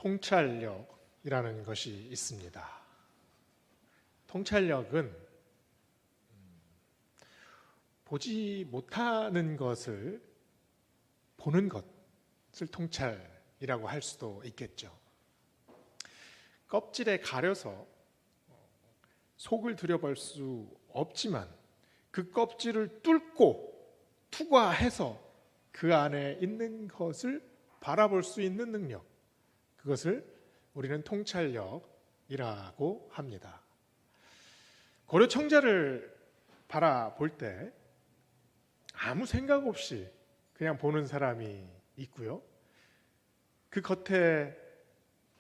통찰력이라는 것이 있습니다. 통찰력은 보지 못하는 것을 보는 것을 통찰이라고 할 수도 있겠죠. 껍질에 가려서 속을 들여볼 수 없지만 그 껍질을 뚫고 투과해서 그 안에 있는 것을 바라볼 수 있는 능력, 그것을 우리는 통찰력이라고 합니다. 고려 청자를 바라볼 때 아무 생각 없이 그냥 보는 사람이 있고요, 그 겉에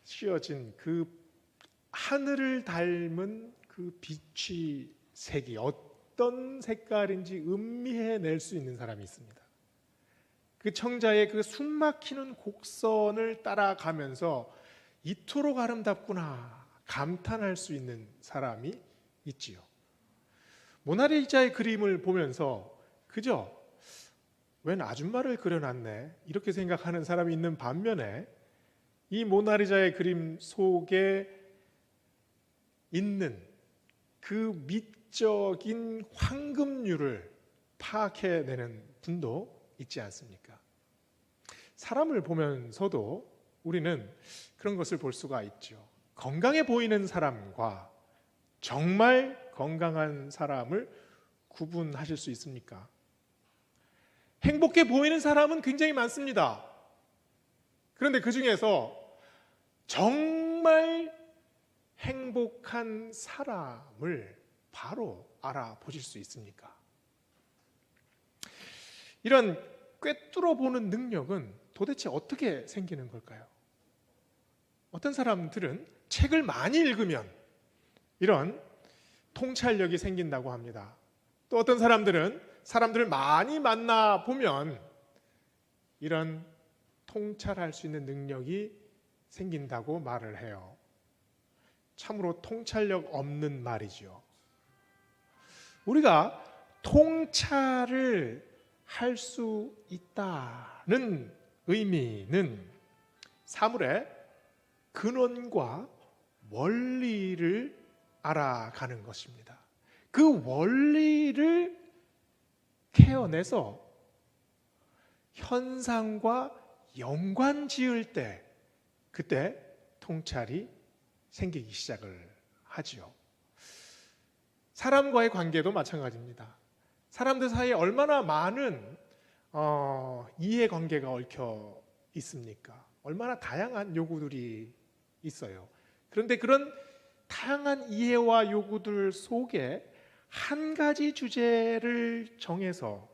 씌어진 그 하늘을 닮은 그 빛의 색이 어떤 색깔인지 음미해낼 수 있는 사람이 있습니다. 그 청자의 그 숨막히는 곡선을 따라가면서 이토록 아름답구나 감탄할 수 있는 사람이 있지요. 모나리자의 그림을 보면서 그저 웬 아줌마를 그려놨네 이렇게 생각하는 사람이 있는 반면에, 이 모나리자의 그림 속에 있는 그 미적인 황금률을 파악해내는 분도 있지 않습니까? 사람을 보면서도 우리는 그런 것을 볼 수가 있죠. 건강해 보이는 사람과 정말 건강한 사람을 구분하실 수 있습니까? 행복해 보이는 사람은 굉장히 많습니다. 그런데 그 중에서 정말 행복한 사람을 바로 알아보실 수 있습니까? 이런 꿰뚫어 보는 능력은 도대체 어떻게 생기는 걸까요? 어떤 사람들은 책을 많이 읽으면 이런 통찰력이 생긴다고 합니다. 또 어떤 사람들은 사람들을 많이 만나보면 이런 통찰할 수 있는 능력이 생긴다고 말을 해요. 참으로 통찰력 없는 말이죠. 우리가 통찰을 할 수 있다는 의미는 사물의 근원과 원리를 알아가는 것입니다. 그 원리를 캐어내서 현상과 연관 지을 때, 그때 통찰이 생기기 시작을 하지요. 사람과의 관계도 마찬가지입니다. 사람들 사이에 얼마나 많은 이해관계가 얽혀 있습니까? 얼마나 다양한 요구들이 있어요. 그런데 그런 다양한 이해와 요구들 속에 한 가지 주제를 정해서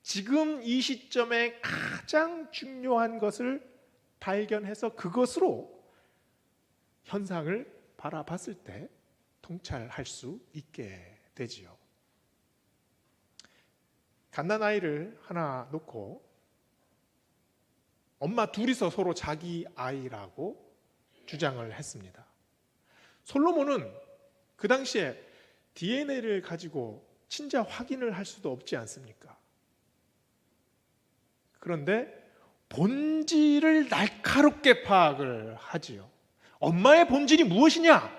지금 이 시점에 가장 중요한 것을 발견해서 그것으로 현상을 바라봤을 때 통찰할 수 있게 되지요. 갓난아이를 하나 놓고 엄마 둘이서 서로 자기 아이라고 주장을 했습니다. 솔로몬은 그 당시에 DNA를 가지고 친자 확인을 할 수도 없지 않습니까? 그런데 본질을 날카롭게 파악을 하지요. 엄마의 본질이 무엇이냐를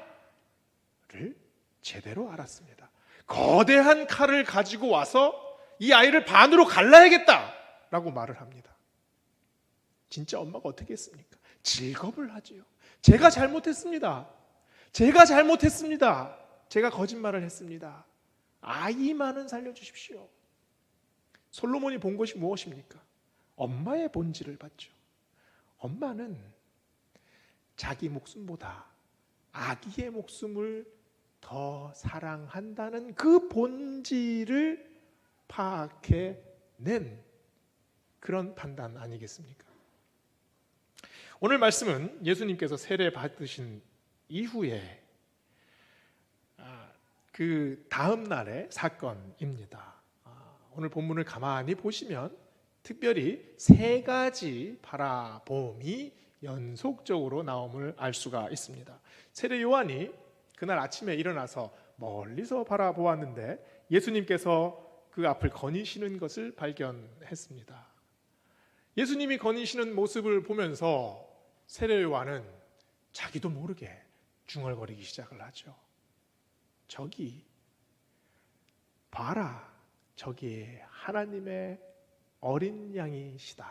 제대로 알았습니다. 거대한 칼을 가지고 와서 이 아이를 반으로 갈라야겠다라고 말을 합니다. 진짜 엄마가 어떻게 했습니까? 질겁을 하지요. 제가 잘못했습니다. 제가 거짓말을 했습니다. 아이만은 살려주십시오. 솔로몬이 본 것이 무엇입니까? 엄마의 본질을 봤죠. 엄마는 자기 목숨보다 아기의 목숨을 더 사랑한다는 그 본질을 파악해낸 그런 판단 아니겠습니까? 오늘 말씀은 예수님께서 세례 받으신 이후에 그 다음 날의 사건입니다. 오늘 본문을 가만히 보시면 특별히 세 가지 바라봄이 연속적으로 나옴을 알 수가 있습니다. 세례 요한이 그날 아침에 일어나서 멀리서 바라보았는데 예수님께서 그 앞을 거니시는 것을 발견했습니다. 예수님이 거니시는 모습을 보면서 세례 요한은 자기도 모르게 중얼거리기 시작을 하죠. 저기 봐라, 저기 하나님의 어린 양이시다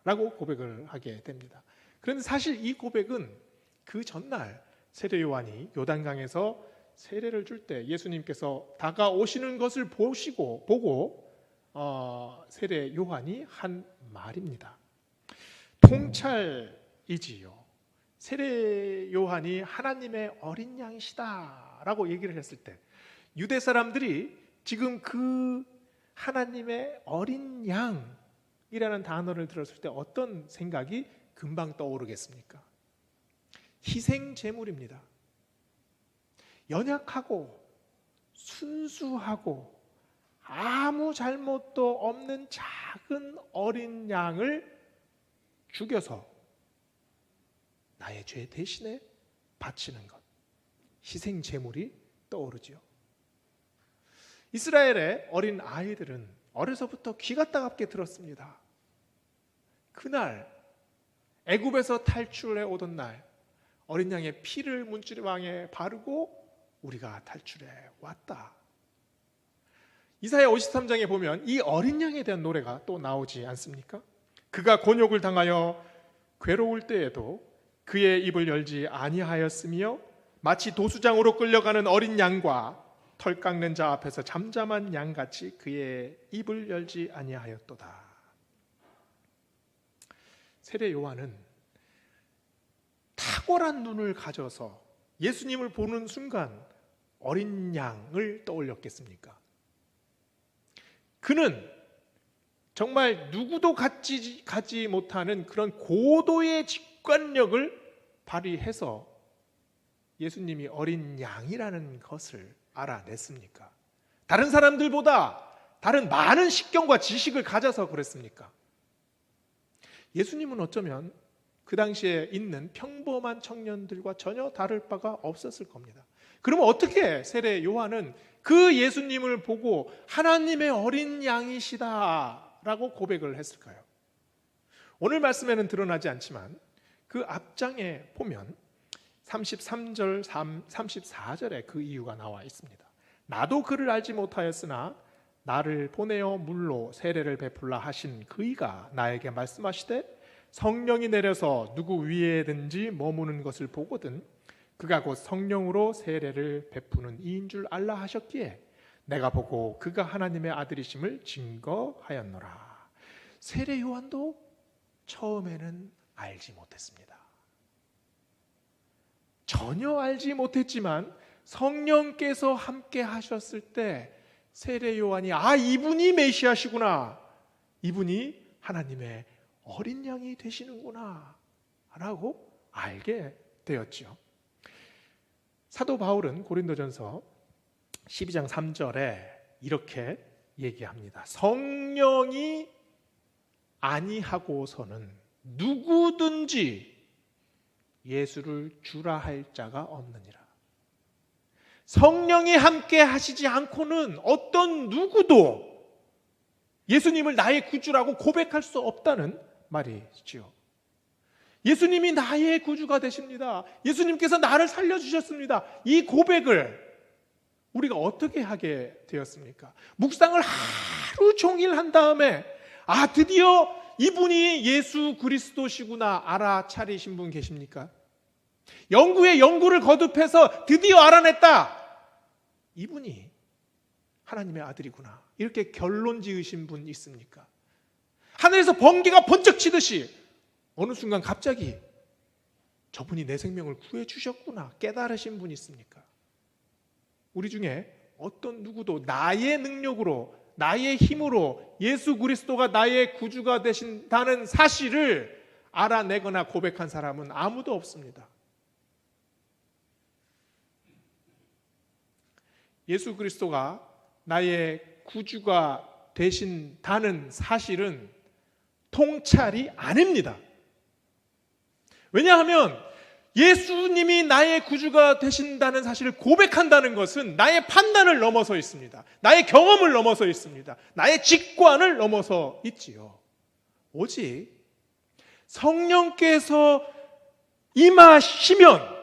라고 고백을 하게 됩니다. 그런데 사실 이 고백은 그 전날 세례 요한이 요단강에서 세례를 줄 때 예수님께서 다가오시는 것을 보고 세례 요한이 한 말입니다. 통찰이지요. 세례 요한이 하나님의 어린 양이시다 라고 얘기를 했을 때 유대 사람들이 지금 그 하나님의 어린 양이라는 단어를 들었을 때 어떤 생각이 금방 떠오르겠습니까? 희생 제물입니다. 연약하고 순수하고 아무 잘못도 없는 작은 어린 양을 죽여서 나의 죄 대신에 바치는 것, 희생 제물이 떠오르지요. 이스라엘의 어린 아이들은 어려서부터 귀가 따갑게 들었습니다. 그날 애굽에서 탈출해 오던 날 어린 양의 피를 문지방에 바르고 우리가 탈출해 왔다. 이사야 53장에 보면 이 어린 양에 대한 노래가 또 나오지 않습니까? 그가 곤욕을 당하여 괴로울 때에도 그의 입을 열지 아니하였으며 마치 도수장으로 끌려가는 어린 양과 털 깎는 자 앞에서 잠잠한 양같이 그의 입을 열지 아니하였도다. 세례 요한은 탁월한 눈을 가져서 예수님을 보는 순간 어린 양을 떠올렸겠습니까? 그는 정말 누구도 갖지 못하는 그런 고도의 직관력을 발휘해서 예수님이 어린 양이라는 것을 알아냈습니까? 다른 사람들보다 다른 많은 식견과 지식을 가져서 그랬습니까? 예수님은 어쩌면 그 당시에 있는 평범한 청년들과 전혀 다를 바가 없었을 겁니다. 그러면 어떻게 세례 요한은 그 예수님을 보고 하나님의 어린 양이시다 라고 고백을 했을까요? 오늘 말씀에는 드러나지 않지만 그 앞장에 보면 33절, 34절에 그 이유가 나와 있습니다. 나도 그를 알지 못하였으나 나를 보내어 물로 세례를 베풀라 하신 그이가 나에게 말씀하시되 성령이 내려서 누구 위에든지 머무는 것을 보거든 그가 곧 성령으로 세례를 베푸는 이인 줄 알라 하셨기에 내가 보고 그가 하나님의 아들이심을 증거하였노라. 세례 요한도 처음에는 알지 못했습니다. 전혀 알지 못했지만 성령께서 함께 하셨을 때 세례 요한이 이분이 메시아시구나, 이분이 하나님의 어린 양이 되시는구나 라고 알게 되었죠. 사도 바울은 고린도전서 12장 3절에 이렇게 얘기합니다. 성령이 아니하고서는 누구든지 예수를 주라 할 자가 없느니라. 성령이 함께 하시지 않고는 어떤 누구도 예수님을 나의 구주라고 고백할 수 없다는 말이지요. 예수님이 나의 구주가 되십니다. 예수님께서 나를 살려주셨습니다. 이 고백을 우리가 어떻게 하게 되었습니까? 묵상을 하루 종일 한 다음에 드디어 이분이 예수 그리스도시구나 알아차리신 분 계십니까? 연구에 연구를 거듭해서 드디어 알아냈다, 이분이 하나님의 아들이구나, 이렇게 결론 지으신 분 있습니까? 하늘에서 번개가 번쩍 치듯이 어느 순간 갑자기 저분이 내 생명을 구해주셨구나 깨달으신 분 있습니까? 우리 중에 어떤 누구도 나의 능력으로 나의 힘으로 예수 그리스도가 나의 구주가 되신다는 사실을 알아내거나 고백한 사람은 아무도 없습니다. 예수 그리스도가 나의 구주가 되신다는 사실은 통찰이 아닙니다. 왜냐하면 예수님이 나의 구주가 되신다는 사실을 고백한다는 것은 나의 판단을 넘어서 있습니다. 나의 경험을 넘어서 있습니다. 나의 직관을 넘어서 있지요. 오직 성령께서 임하시면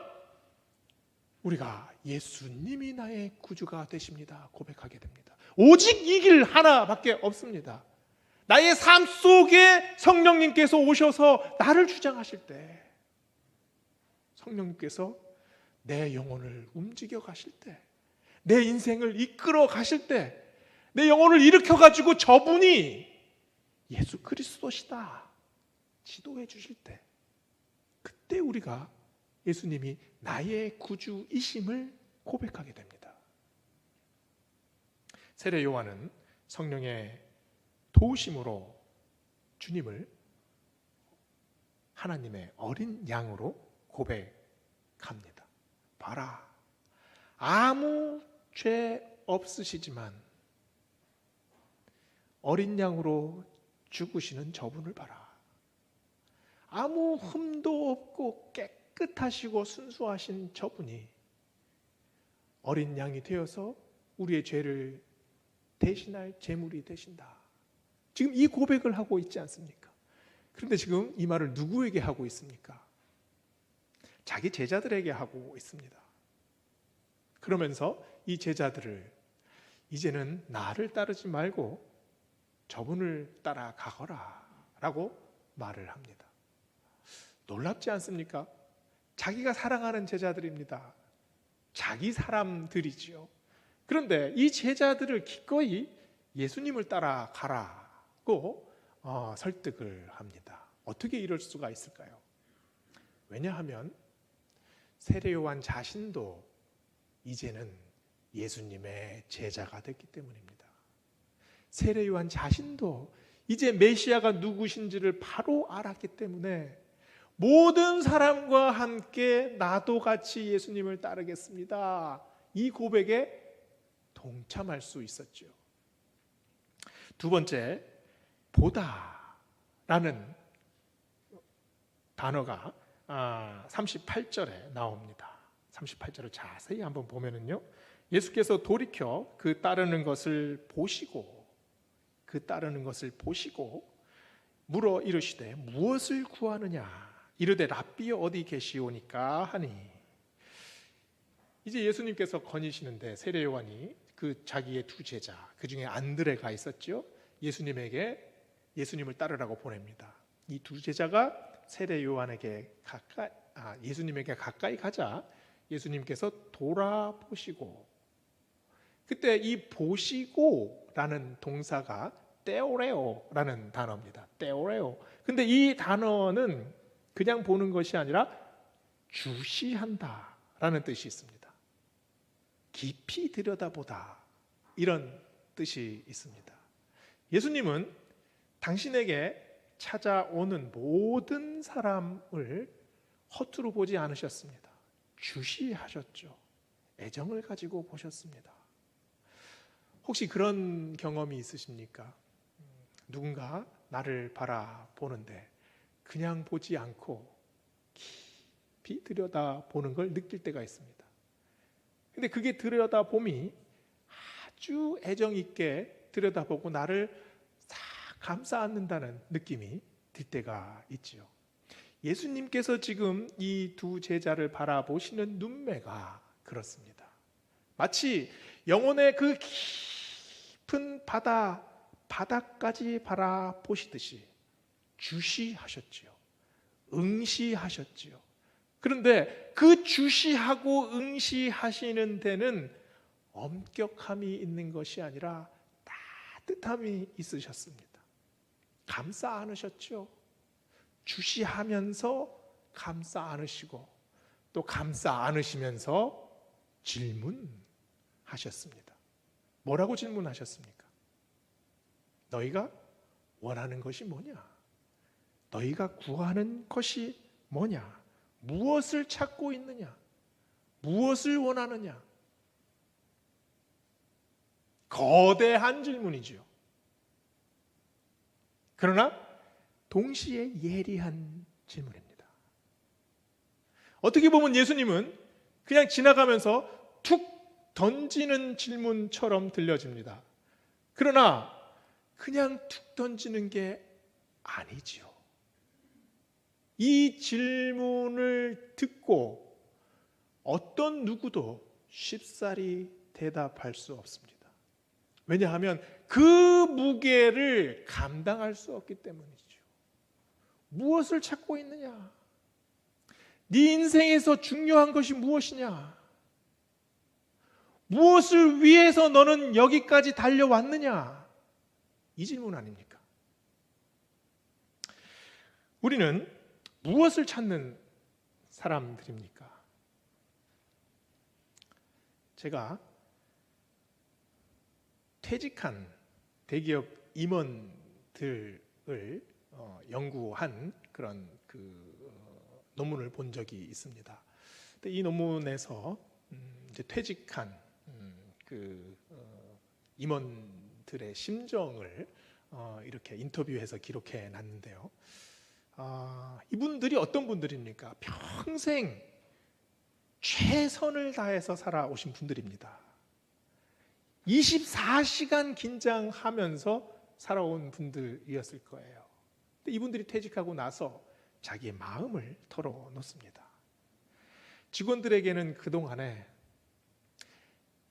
우리가 예수님이 나의 구주가 되십니다 고백하게 됩니다. 오직 이 길 하나밖에 없습니다. 나의 삶 속에 성령님께서 오셔서 나를 주장하실 때, 성령님께서 내 영혼을 움직여 가실 때, 내 인생을 이끌어 가실 때, 내 영혼을 일으켜 가지고 저분이 예수 그리스도시다 지도해 주실 때, 그때 우리가 예수님이 나의 구주이심을 고백하게 됩니다. 세례 요한은 성령의 도우심으로 주님을 하나님의 어린 양으로 고백합니다. 봐라, 아무 죄 없으시지만 어린 양으로 죽으시는 저분을 봐라. 아무 흠도 없고 깨끗하시고 순수하신 저분이 어린 양이 되어서 우리의 죄를 대신할 제물이 되신다. 지금 이 고백을 하고 있지 않습니까? 그런데 지금 이 말을 누구에게 하고 있습니까? 자기 제자들에게 하고 있습니다. 그러면서 이 제자들을 이제는 나를 따르지 말고 저분을 따라가거라 라고 말을 합니다. 놀랍지 않습니까? 자기가 사랑하는 제자들입니다. 자기 사람들이지요. 그런데 이 제자들을 기꺼이 예수님을 따라가라고 설득을 합니다. 어떻게 이럴 수가 있을까요? 왜냐하면 세례 요한 자신도 이제는 예수님의 제자가 됐기 때문입니다. 세례 요한 자신도 이제 메시아가 누구신지를 바로 알았기 때문에 모든 사람과 함께 나도 같이 예수님을 따르겠습니다. 이 고백에 동참할 수 있었죠. 두 번째, 보다라는 단어가 38절에 나옵니다. 38절을 자세히 한번 보면은요, 예수께서 돌이켜 그 따르는 것을 보시고 물어 이르시되 무엇을 구하느냐 이르되 랍비 어디 계시오니까 하니, 이제 예수님께서 거니시는데 세례 요한이 그 자기의 두 제자, 그 중에 안드레가 있었죠. 예수님을 따르라고 보냅니다. 이 두 제자가 세례 요한에게 예수님에게 가까이 가자 예수님께서 돌아보시고, 그때 이 보시고라는 동사가 떼오레오라는 단어입니다. 떼오레오. 근데 이 단어는 그냥 보는 것이 아니라 주시한다라는 뜻이 있습니다. 깊이 들여다보다, 이런 뜻이 있습니다. 예수님은 당신에게 찾아오는 모든 사람을 허투루 보지 않으셨습니다. 주시하셨죠. 애정을 가지고 보셨습니다. 혹시 그런 경험이 있으십니까? 누군가 나를 바라보는데 그냥 보지 않고 깊이 들여다보는 걸 느낄 때가 있습니다. 근데 그게 들여다봄이 아주 애정 있게 들여다보고 나를 싹 감싸 안는다는 느낌이 들 때가 있지요. 예수님께서 지금 이 두 제자를 바라보시는 눈매가 그렇습니다. 마치 영혼의 그 깊은 바다까지 바라보시듯이 주시하셨지요. 응시하셨지요. 그런데 그 주시하고 응시하시는 데는 엄격함이 있는 것이 아니라 따뜻함이 있으셨습니다. 감싸 안으셨죠. 주시하면서 감싸 안으시고 또 감싸 안으시면서 질문하셨습니다. 뭐라고 질문하셨습니까? 너희가 원하는 것이 뭐냐? 너희가 구하는 것이 뭐냐? 무엇을 찾고 있느냐? 무엇을 원하느냐? 거대한 질문이지요. 그러나 동시에 예리한 질문입니다. 어떻게 보면 예수님은 그냥 지나가면서 툭 던지는 질문처럼 들려집니다. 그러나 그냥 툭 던지는 게 아니지요. 이 질문을 듣고 어떤 누구도 쉽사리 대답할 수 없습니다. 왜냐하면 그 무게를 감당할 수 없기 때문이죠. 무엇을 찾고 있느냐? 네 인생에서 중요한 것이 무엇이냐? 무엇을 위해서 너는 여기까지 달려왔느냐? 이 질문 아닙니까? 우리는 무엇을 찾는 사람들입니까? 제가 퇴직한 대기업 임원들을 연구한 그런 논문을 본 적이 있습니다. 근데 이 논문에서 이제 퇴직한 임원들의 심정을 이렇게 인터뷰해서 기록해 놨는데요. 이분들이 어떤 분들입니까? 평생 최선을 다해서 살아오신 분들입니다. 24시간 긴장하면서 살아온 분들이었을 거예요. 근데 이분들이 퇴직하고 나서 자기의 마음을 털어놓습니다. 직원들에게는 그동안에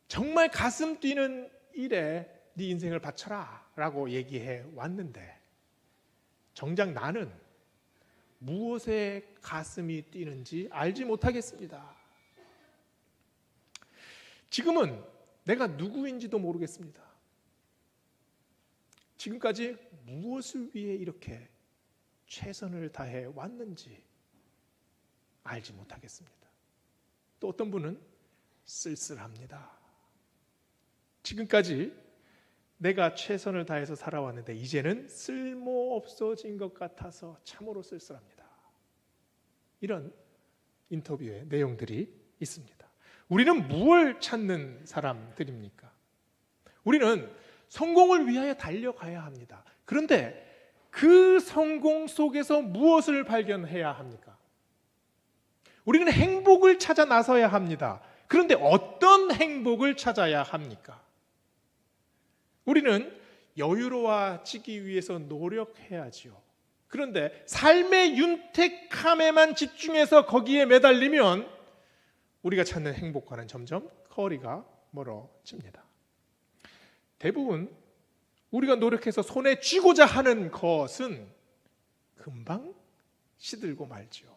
정말 가슴 뛰는 일에 네 인생을 바쳐라 라고 얘기해 왔는데 정작 나는 무엇에 가슴이 뛰는지 알지 못하겠습니다. 지금은 내가 누구인지도 모르겠습니다. 지금까지 무엇을 위해 이렇게 최선을 다해 왔는지 알지 못하겠습니다. 또 어떤 분은 쓸쓸합니다. 지금까지 내가 최선을 다해서 살아왔는데 이제는 쓸모없어진 것 같아서 참으로 쓸쓸합니다. 이런 인터뷰의 내용들이 있습니다. 우리는 무엇을 찾는 사람들입니까? 우리는 성공을 위하여 달려가야 합니다. 그런데 그 성공 속에서 무엇을 발견해야 합니까? 우리는 행복을 찾아 나서야 합니다. 그런데 어떤 행복을 찾아야 합니까? 우리는 여유로워지기 위해서 노력해야지요. 그런데 삶의 윤택함에만 집중해서 거기에 매달리면 우리가 찾는 행복과는 점점 거리가 멀어집니다. 대부분 우리가 노력해서 손에 쥐고자 하는 것은 금방 시들고 말지요.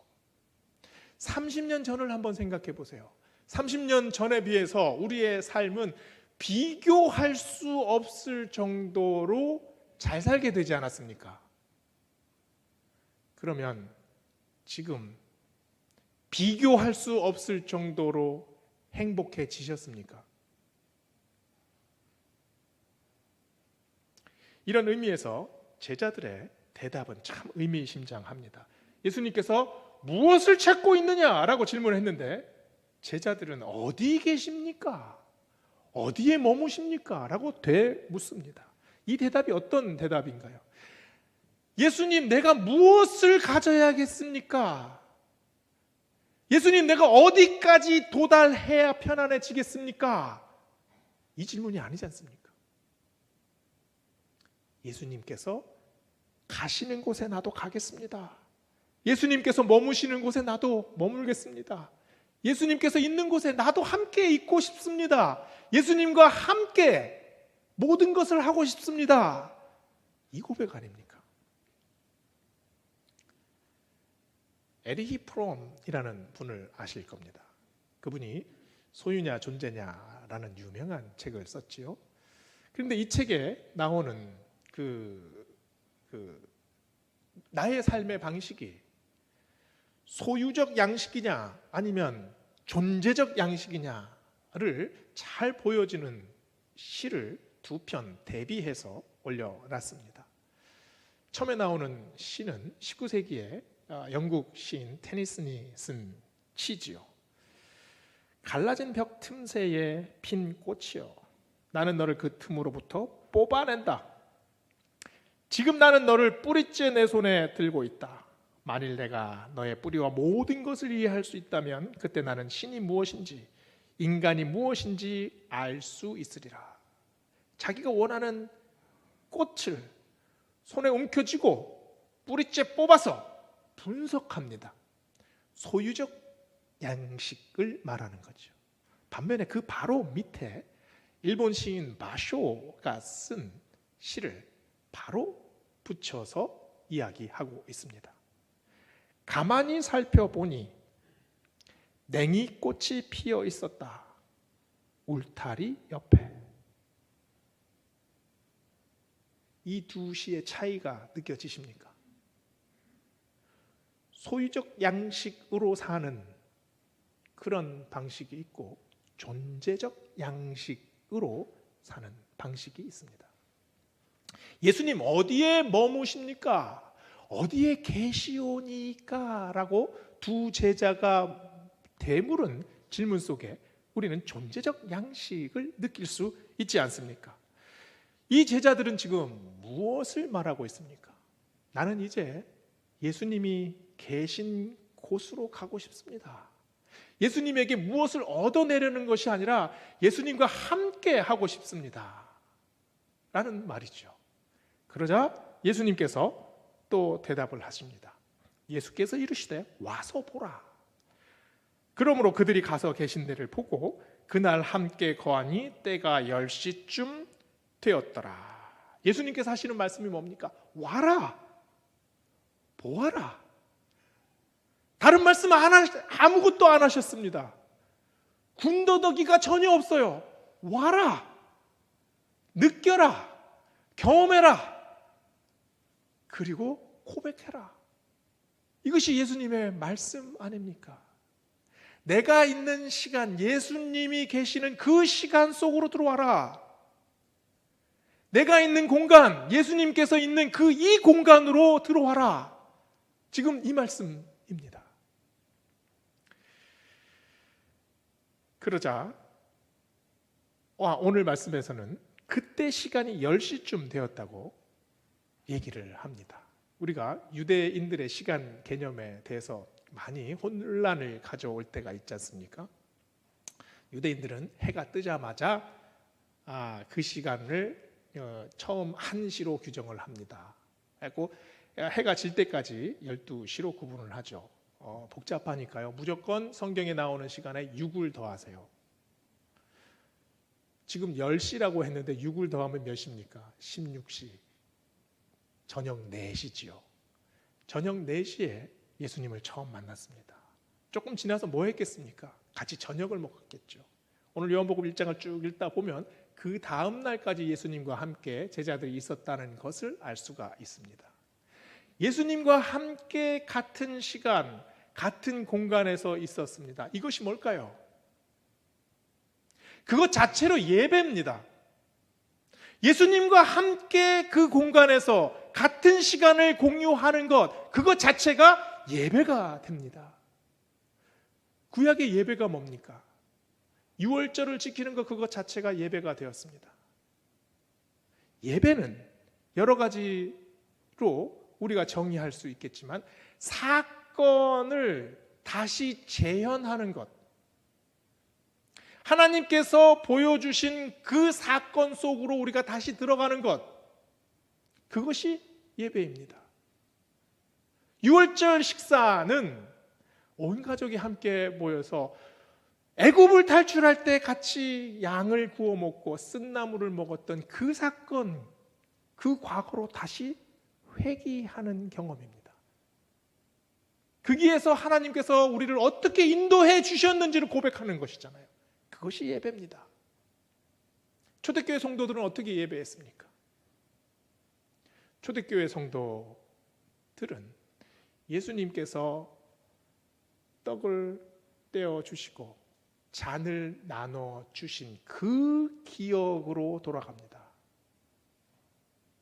30년 전을 한번 생각해 보세요. 30년 전에 비해서 우리의 삶은 비교할 수 없을 정도로 잘 살게 되지 않았습니까? 그러면 지금 비교할 수 없을 정도로 행복해지셨습니까? 이런 의미에서 제자들의 대답은 참 의미심장합니다. 예수님께서 무엇을 찾고 있느냐라고 질문했는데 제자들은 어디 계십니까? 어디에 머무십니까? 라고 되묻습니다. 이 대답이 어떤 대답인가요? 예수님, 내가 무엇을 가져야겠습니까? 예수님, 내가 어디까지 도달해야 편안해지겠습니까? 이 질문이 아니지 않습니까? 예수님께서 가시는 곳에 나도 가겠습니다. 예수님께서 머무시는 곳에 나도 머물겠습니다. 예수님께서 있는 곳에 나도 함께 있고 싶습니다. 예수님과 함께 모든 것을 하고 싶습니다. 이 고백 아닙니까? 에리히 프롬이라는 분을 아실 겁니다. 그분이 소유냐 존재냐라는 유명한 책을 썼지요. 그런데 이 책에 나오는 나의 삶의 방식이 소유적 양식이냐 아니면 존재적 양식이냐를 잘 보여주는 시를 두 편 대비해서 올려놨습니다. 처음에 나오는 시는 19세기에 영국 시인 테니슨이 쓴 시지요. 갈라진 벽 틈새에 핀 꽃이여, 나는 너를 그 틈으로부터 뽑아낸다. 지금 나는 너를 뿌리째 내 손에 들고 있다. 만일 내가 너의 뿌리와 모든 것을 이해할 수 있다면 그때 나는 신이 무엇인지 인간이 무엇인지 알 수 있으리라. 자기가 원하는 꽃을 손에 움켜쥐고 뿌리째 뽑아서 분석합니다. 소유적 양식을 말하는 거죠. 반면에 그 바로 밑에 일본 시인 마쇼가 쓴 시를 바로 붙여서 이야기하고 있습니다. 가만히 살펴보니 냉이꽃이 피어 있었다. 울타리 옆에. 이 두 시의 차이가 느껴지십니까? 소유적 양식으로 사는 그런 방식이 있고 존재적 양식으로 사는 방식이 있습니다. 예수님 어디에 머무십니까? 어디에 계시오니까? 라고 두 제자가 되물은 질문 속에 우리는 존재적 양식을 느낄 수 있지 않습니까? 이 제자들은 지금 무엇을 말하고 있습니까? 나는 이제 예수님이 계신 곳으로 가고 싶습니다. 예수님에게 무엇을 얻어내려는 것이 아니라 예수님과 함께 하고 싶습니다. 라는 말이죠. 그러자 예수님께서 또 대답을 하십니다. 예수께서 이르시되 와서 보라. 그러므로 그들이 가서 계신 데를 보고 그날 함께 거하니 때가 10시쯤 되었더라. 예수님께서 하시는 말씀이 뭡니까? 와라. 보아라. 다른 말씀 아무것도 안 하셨습니다. 군더더기가 전혀 없어요. 와라. 느껴라. 경험해라. 그리고 고백해라. 이것이 예수님의 말씀 아닙니까? 내가 있는 시간, 예수님이 계시는 그 시간 속으로 들어와라. 내가 있는 공간, 예수님께서 있는 그 이 공간으로 들어와라. 지금 이 말씀입니다. 그러자 오늘 말씀에서는 그때 시간이 10시쯤 되었다고 얘기를 합니다. 우리가 유대인들의 시간 개념에 대해서 많이 혼란을 가져올 때가 있지 않습니까? 유대인들은 해가 뜨자마자 그 시간을 처음 1시로 규정을 합니다. 그리고 해가 질 때까지 12시로 구분을 하죠. 복잡하니까요. 무조건 성경에 나오는 시간에 6을 더하세요. 지금 10시라고 했는데 6을 더하면 몇 시입니까? 16시. 저녁 4시지요. 저녁 4시에 예수님을 처음 만났습니다. 조금 지나서 뭐 했겠습니까? 같이 저녁을 먹었겠죠. 오늘 요한복음 1장을 쭉 읽다 보면 그 다음 날까지 예수님과 함께 제자들이 있었다는 것을 알 수가 있습니다. 예수님과 함께 같은 시간, 같은 공간에서 있었습니다. 이것이 뭘까요? 그것 자체로 예배입니다. 예수님과 함께 그 공간에서 같은 시간을 공유하는 것, 그것 자체가 예배가 됩니다. 구약의 예배가 뭡니까? 유월절을 지키는 것, 그것 자체가 예배가 되었습니다. 예배는 여러 가지로 우리가 정의할 수 있겠지만 사건을 다시 재현하는 것, 하나님께서 보여주신 그 사건 속으로 우리가 다시 들어가는 것, 그것이 예배입니다. 유월절 식사는 온 가족이 함께 모여서 애굽을 탈출할 때 같이 양을 구워 먹고 쓴나물을 먹었던 그 사건, 그 과거로 다시 회귀하는 경험입니다. 거기에서 하나님께서 우리를 어떻게 인도해 주셨는지를 고백하는 것이잖아요. 그것이 예배입니다. 초대교회 성도들은 어떻게 예배했습니까? 초대교회 성도들은 예수님께서 떡을 떼어 주시고 잔을 나눠 주신 그 기억으로 돌아갑니다.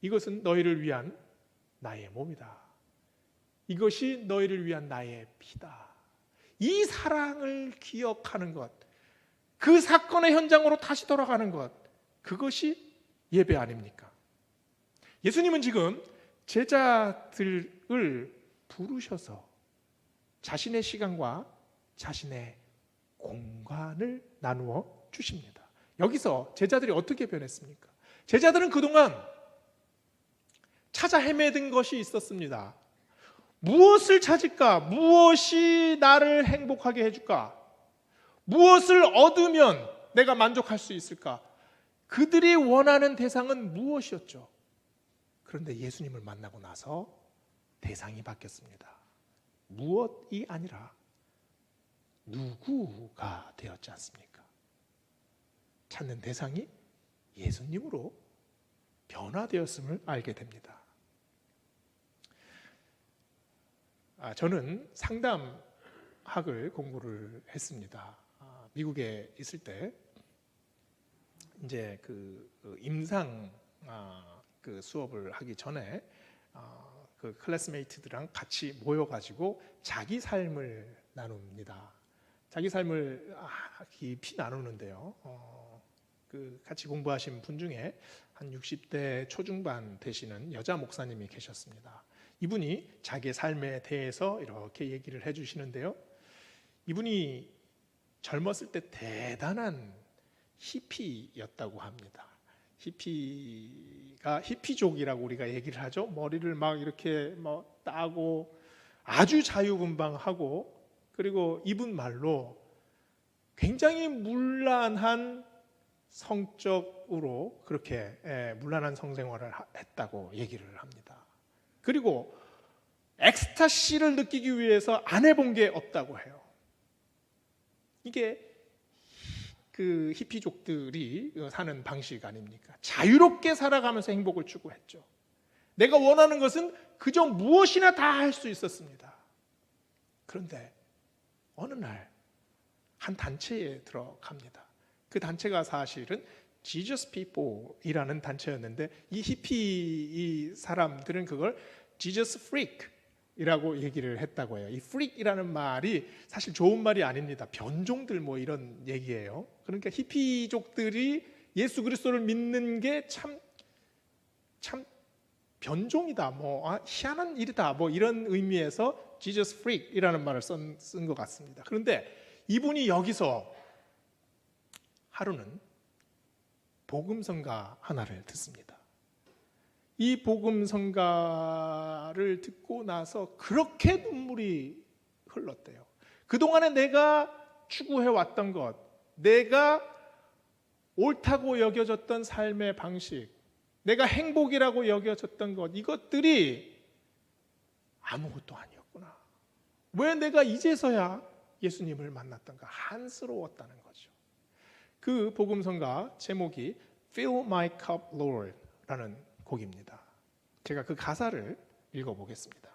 이것은 너희를 위한 나의 몸이다. 이것이 너희를 위한 나의 피다. 이 사랑을 기억하는 것, 그 사건의 현장으로 다시 돌아가는 것, 그것이 예배 아닙니까? 예수님은 지금 제자들을 부르셔서 자신의 시간과 자신의 공간을 나누어 주십니다. 여기서 제자들이 어떻게 변했습니까? 제자들은 그동안 찾아 헤매던 것이 있었습니다. 무엇을 찾을까? 무엇이 나를 행복하게 해줄까? 무엇을 얻으면 내가 만족할 수 있을까? 그들이 원하는 대상은 무엇이었죠? 그런데 예수님을 만나고 나서 대상이 바뀌었습니다. 무엇이 아니라 누구가 되었지 않습니까? 찾는 대상이 예수님으로 변화되었음을 알게 됩니다. 저는 상담학을 공부를 했습니다. 미국에 있을 때 이제 그 임상 그 수업을 하기 전에 그 클래스메이트들이랑 같이 모여가지고 자기 삶을 나눕니다. 자기 삶을 깊이 나누는데요. 그 같이 공부하신 분 중에 한 60대 초중반 되시는 여자 목사님이 계셨습니다. 이분이 자기의 삶에 대해서 이렇게 얘기를 해주시는데요. 이분이 젊었을 때 대단한 히피였다고 합니다. 히피족이라고 우리가 얘기를 하죠. 머리를 막 이렇게 따고 아주 자유분방하고, 그리고 이분 말로 굉장히 문란한 성적으로 그렇게 문란한 성생활을 했다고 얘기를 합니다. 그리고 엑스타시를 느끼기 위해서 안 해본 게 없다고 해요. 이게 그 히피족들이 사는 방식 아닙니까? 자유롭게 살아가면서 행복을 추구했죠. 내가 원하는 것은 그저 무엇이나 다 할 수 있었습니다. 그런데 어느 날 한 단체에 들어갑니다. 그 단체가 사실은 Jesus People이라는 단체였는데, 이 히피 사람들은 그걸 Jesus Freak이라고 얘기를 했다고 해요. 이 freak이라는 말이 사실 좋은 말이 아닙니다. 변종들 이런 얘기예요. 그러니까 히피족들이 예수 그리스도를 믿는 게 참 변종이다, 희한한 일이다, 이런 의미에서 Jesus Freak이라는 말을 쓴 것 같습니다. 그런데 이분이 여기서 하루는 복음성가 하나를 듣습니다. 이 복음성가를 듣고 나서 그렇게 눈물이 흘렀대요. 그동안에 내가 추구해왔던 것, 내가 옳다고 여겨졌던 삶의 방식, 내가 행복이라고 여겨졌던 것, 이것들이 아무것도 아니었구나. 왜 내가 이제서야 예수님을 만났던가 한스러웠다는 거죠. 그 복음성가 제목이 Fill My Cup Lord 라는 곡입니다. 제가 그 가사를 읽어보겠습니다.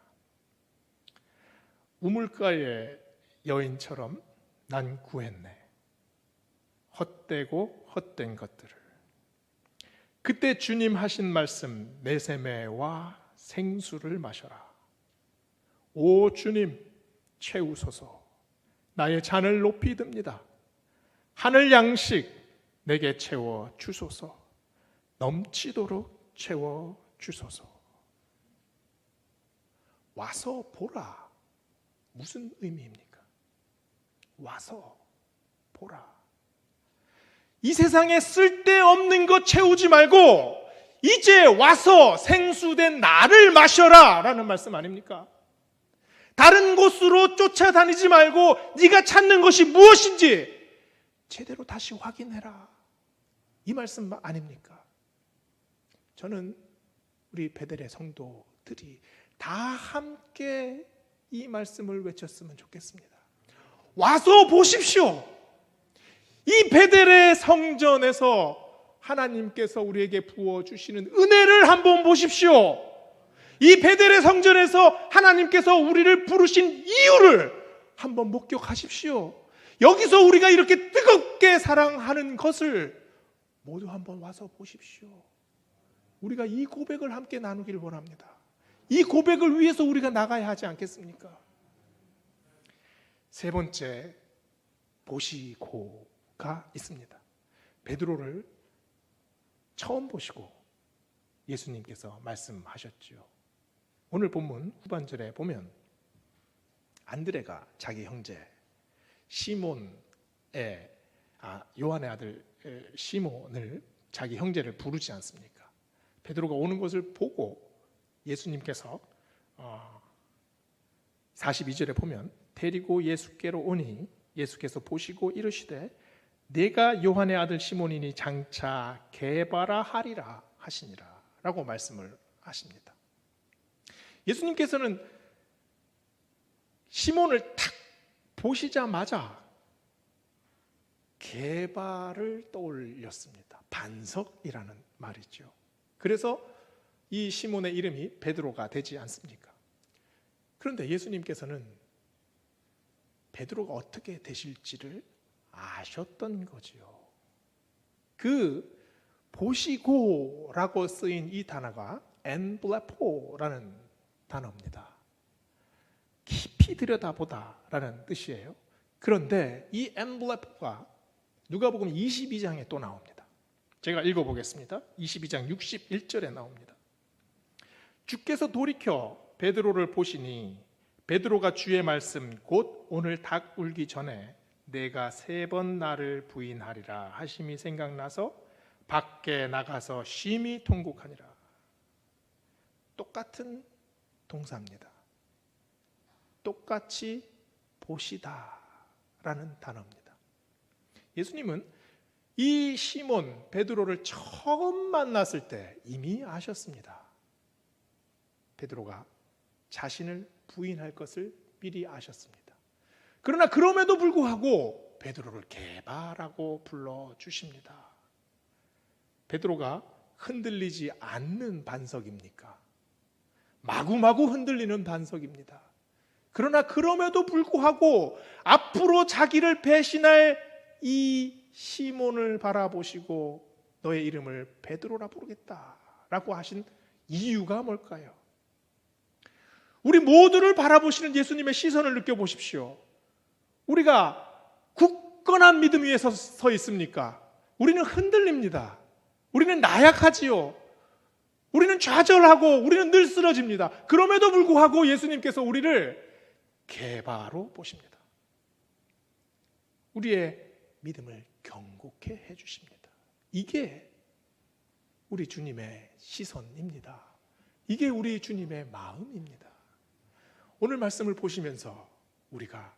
우물가의 여인처럼 난 구했네, 헛되고 헛된 것들을. 그때 주님 하신 말씀, 내 샘에와 생수를 마셔라. 오 주님 채우소서. 나의 잔을 높이 듭니다. 하늘 양식 내게 채워 주소서. 넘치도록 채워 주소서. 와서 보라. 무슨 의미입니까? 와서 보라. 이 세상에 쓸데없는 것 채우지 말고 이제 와서 생수된 나를 마셔라 라는 말씀 아닙니까? 다른 곳으로 쫓아다니지 말고 네가 찾는 것이 무엇인지 제대로 다시 확인해라, 이 말씀 아닙니까? 저는 우리 베델의 성도들이 다 함께 이 말씀을 외쳤으면 좋겠습니다. 와서 보십시오. 이 베델의 성전에서 하나님께서 우리에게 부어주시는 은혜를 한번 보십시오. 이 베델의 성전에서 하나님께서 우리를 부르신 이유를 한번 목격하십시오. 여기서 우리가 이렇게 뜨겁게 사랑하는 것을 모두 한번 와서 보십시오. 우리가 이 고백을 함께 나누길 원합니다. 이 고백을 위해서 우리가 나가야 하지 않겠습니까? 세 번째, 보시고가 있습니다. 베드로를 처음 보시고 예수님께서 말씀하셨죠. 오늘 본문 후반절에 보면 안드레가 자기 형제 요한의 아들 시몬을, 자기 형제를 부르지 않습니까? 베드로가 오는 것을 보고 예수님께서 42절에 보면 데리고 예수께로 오니 예수께서 보시고 이르시되 내가 요한의 아들 시몬이니 장차 게바라 하리라 하시니라 라고 말씀을 하십니다. 예수님께서는 시몬을 탁 보시자마자 게바를 떠올렸습니다. 반석이라는 말이죠. 그래서 이 시몬의 이름이 베드로가 되지 않습니까? 그런데 예수님께서는 베드로가 어떻게 되실지를 아셨던 거지요. 그 보시고라고 쓰인 이 단어가 엔블레포라는 단어입니다. 깊이 들여다보다라는 뜻이에요. 그런데 이 엔블레포가 누가복음 22장에 또 나옵니다. 제가 읽어보겠습니다. 22장 61절에 나옵니다. 주께서 돌이켜 베드로를 보시니 베드로가 주의 말씀 곧 오늘 닭 울기 전에 내가 3번 나를 부인하리라 하심이 생각나서 밖에 나가서 심히 통곡하니라. 똑같은 동사입니다. 똑같이 보시다라는 단어입니다. 예수님은 이 시몬 베드로를 처음 만났을 때 이미 아셨습니다. 베드로가 자신을 부인할 것을 미리 아셨습니다. 그러나 그럼에도 불구하고 베드로를 게바라고 불러주십니다. 베드로가 흔들리지 않는 반석입니까? 마구마구 흔들리는 반석입니다. 그러나 그럼에도 불구하고 앞으로 자기를 배신할 이 시몬을 바라보시고 너의 이름을 베드로라 부르겠다라고 하신 이유가 뭘까요? 우리 모두를 바라보시는 예수님의 시선을 느껴보십시오. 우리가 굳건한 믿음 위에 서 있습니까? 우리는 흔들립니다. 우리는 나약하지요. 우리는 좌절하고 우리는 늘 쓰러집니다. 그럼에도 불구하고 예수님께서 우리를 게바로 보십니다. 우리의 믿음을 경고케 해주십니다. 이게 우리 주님의 시선입니다. 이게 우리 주님의 마음입니다. 오늘 말씀을 보시면서 우리가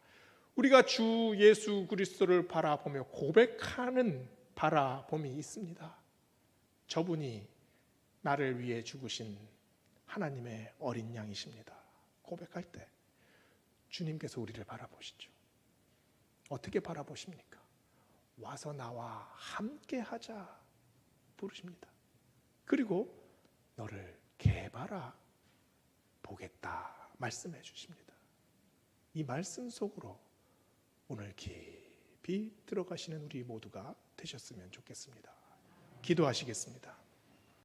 주 예수 그리스도를 바라보며 고백하는 바라봄이 있습니다. 저분이 나를 위해 죽으신 하나님의 어린 양이십니다. 고백할 때 주님께서 우리를 바라보시죠. 어떻게 바라보십니까? 와서 나와 함께 하자 부르십니다. 그리고 너를 게바라 보겠다 말씀해 주십니다. 이 말씀 속으로 오늘 깊이 들어가시는 우리 모두가 되셨으면 좋겠습니다. 기도하시겠습니다.